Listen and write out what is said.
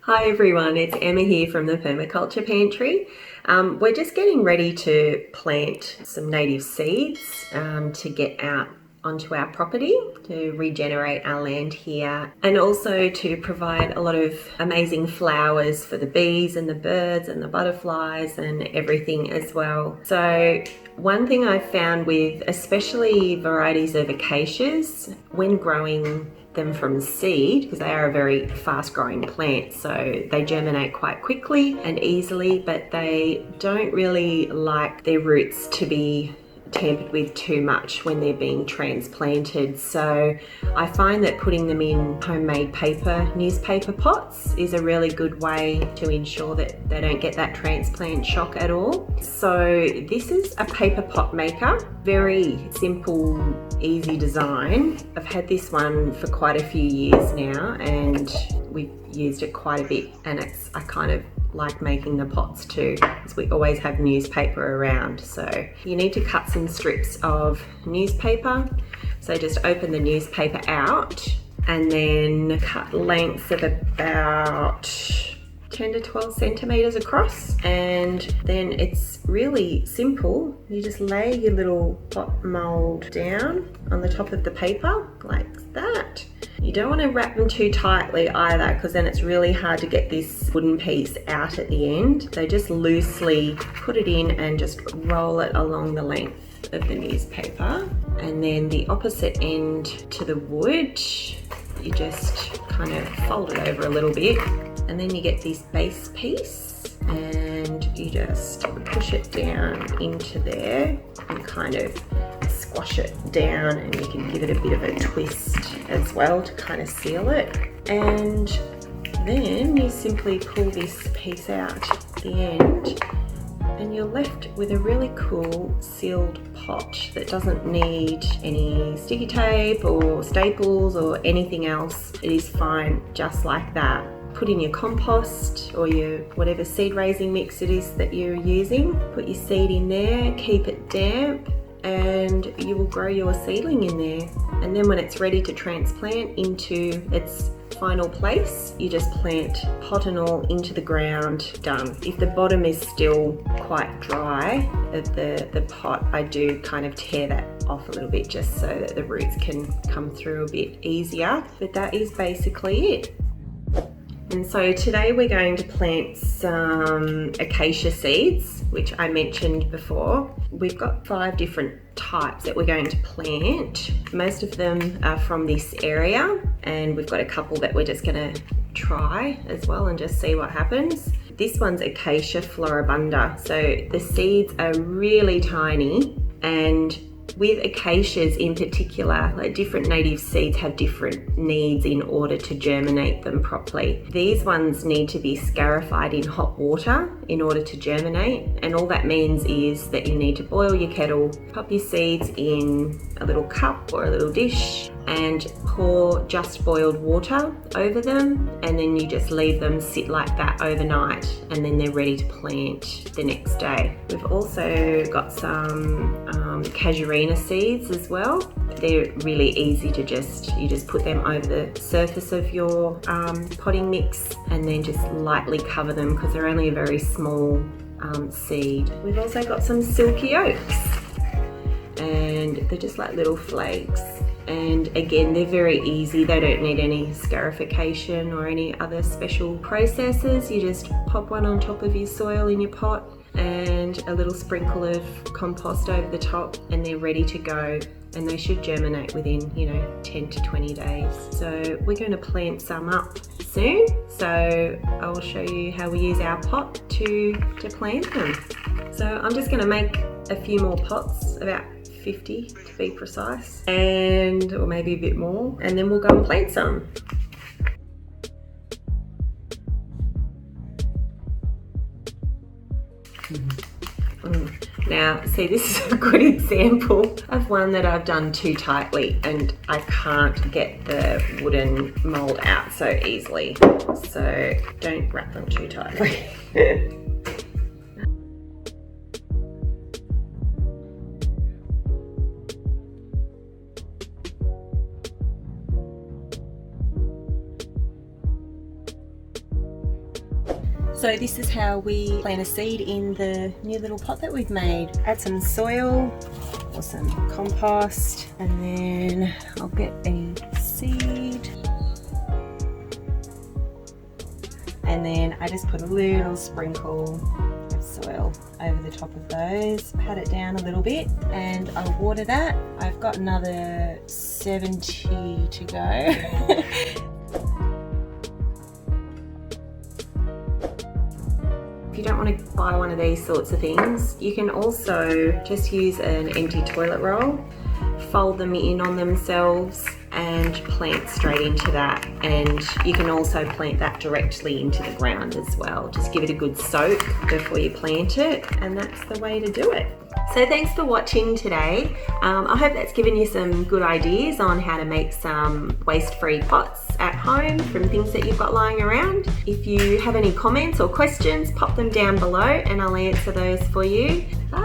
Hi everyone, it's Emma here from the Permaculture Pantry. We're just getting ready to plant some native seeds to get out onto our property to regenerate our land here, and also to provide a lot of amazing flowers for the bees and the birds and the butterflies and everything as well. So one thing I've found with especially varieties of acacias, when growing them from seed, because they are a very fast growing plant, so they germinate quite quickly and easily, but they don't really like their roots to be tampered with too much when they're being transplanted. So I find that putting them in homemade newspaper pots is a really good way to ensure that they don't get that transplant shock at all. So this is a paper pot maker, very simple, easy design. I've had this one for quite a few years now and we've used it quite a bit, and I kind of like making the pots too, because we always have newspaper around. So you need to cut some strips of newspaper. So just open the newspaper out and then cut lengths of about 10 to 12 centimeters across, and then it's really simple. You just lay your little pot mold down on the top of the paper like that. You don't want to wrap them too tightly either, because then it's really hard to get this wooden piece out at the end. So just loosely put it in and just roll it along the length of the newspaper, and then the opposite end to the wood, you just kind of fold it over a little bit, and then you get this base piece and you just push it down into there and kind of squash it down, and you can give it a bit of a twist as well to kind of seal it. And then you simply pull this piece out at the end and you're left with a really cool sealed pot that doesn't need any sticky tape or staples or anything else. It is fine just like that. Put in your compost or your whatever seed raising mix it is that you're using. Put your seed in there, keep it damp, and you will grow your seedling in there. And then when it's ready to transplant into its final place, you just plant pot and all into the ground, done. If the bottom is still quite dry of the pot, I do kind of tear that off a little bit just so that the roots can come through a bit easier. But that is basically it. And so today we're going to plant some acacia seeds, which I mentioned before. We've got 5 different types that we're going to plant. Most of them are from this area, and we've got a couple that we're just going to try as well and just see what happens. This one's Acacia Floribunda. So the seeds are really tiny, and with acacias in particular, like different native seeds have different needs in order to germinate them properly. These ones need to be scarified in hot water in order to germinate, and all that means is that you need to boil your kettle, pop your seeds in a little cup or a little dish, and pour just boiled water over them, and then you just leave them sit like that overnight, and then they're ready to plant the next day. We've also got some Kazarina seeds as well. They're really easy to you just put them over the surface of your potting mix and then just lightly cover them, because they're only a very small seed. We've also got some silky oaks, and they're just like little flakes. And again, they're very easy. They don't need any scarification or any other special processes. You just pop one on top of your soil in your pot and a little sprinkle of compost over the top, and they're ready to go. And they should germinate within, 10 to 20 days. So we're going to plant some up soon. So I'll show you how we use our pot to plant them. So I'm just going to make a few more pots, about 50 to be precise, or maybe a bit more, and then we'll go and plant some. Now, see, this is a good example of one that I've done too tightly, and I can't get the wooden mold out so easily. So don't wrap them too tightly. So this is how we plant a seed in the new little pot that we've made. Add some soil or some compost, and then I'll get a seed. And then I just put a little sprinkle of soil over the top of those, pat it down a little bit, and I'll water that. I've got another 70 to go. If you don't want to buy one of these sorts of things, you can also just use an empty toilet roll, fold them in on themselves and plant straight into that. And you can also plant that directly into the ground as well. Just give it a good soak before you plant it, and that's the way to do it. So thanks for watching today. I hope that's given you some good ideas on how to make some waste-free pots at home from things that you've got lying around. If you have any comments or questions, pop them down below and I'll answer those for you. Bye.